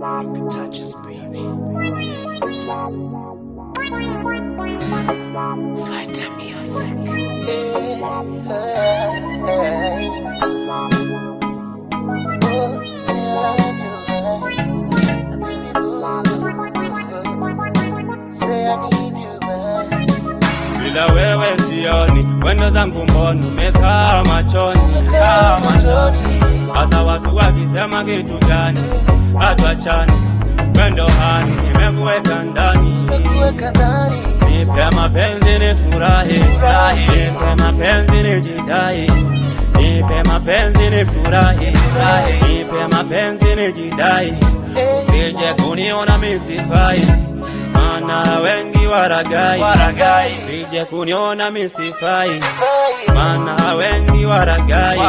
can touch us, baby. Fight music. Bila wewe sioni, wendo zangu mboni umekaa machoni. Hata watu wakisema kitu gani, hatuachani. Wendo hani, nimekuweka ndani. Nipe mapenzi nifurahi, nipe mapenzi nijidai. Nipe mapenzi nifurahi, nipe mapenzi nijidai. Usije kuniona misifai, maana wengi waragai. Usije kuniona misifai, maana wengi waragai.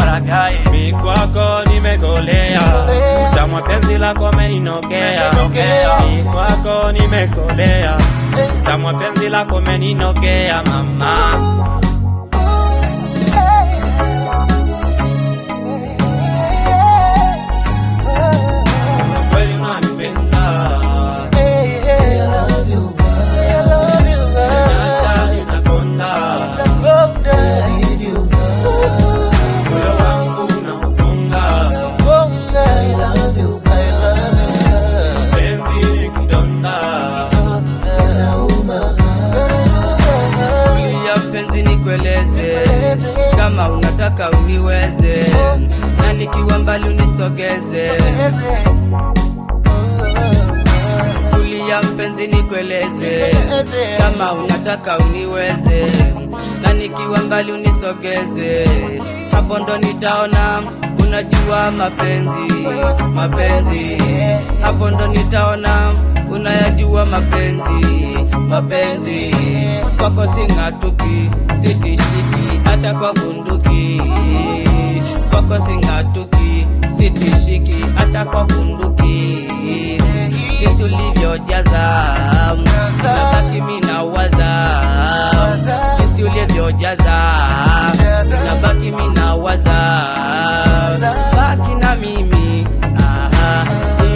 Mi kwako nimegolea, utamu penzi lako meninokea. Mi kwako nimekolea, utamu penzi lako meninokea mama. Kama unataka uniweze, na nikiwa mbali unisogeze. Kulia mpenzi nikueleze, kama unataka uniweze, na nikiwa mbali unisogeze. Hapo ndo nitaona unajua mapenzi. Hapo ndo nitaona unayajua mapenzi. Kwako sing'atuki, sitishiki hata kwa bunduki. Kwako sing'atuki, sitishiki hata kwa bunduki. Jinsi ulivyojaza, nabaki mimi nawaza. Jinsi ulivyojaza, nabaki mimi nawaza. Baki na mimi,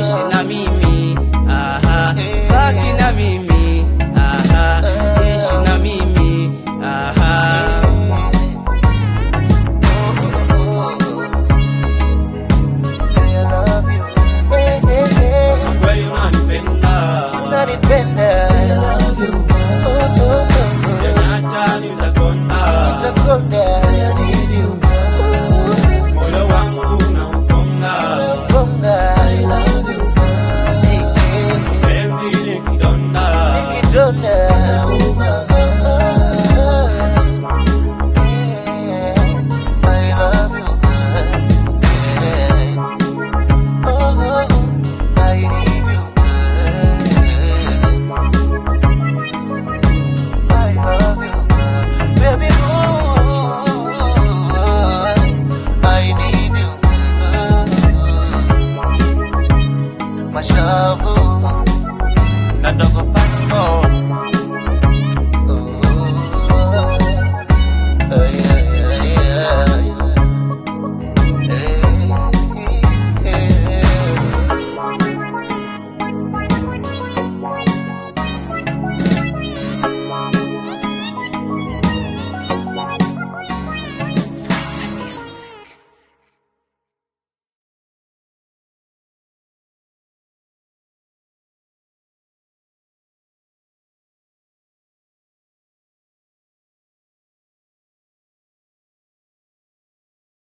ishi na mimi, baki na mimi, ishi na mimi, Kweli unanipenda, say I love you. Niacha nitakonda, say I need you. Moyo wangu unakonga, I love you. Penzi nikidonda, nauma. Mashabu, kadogo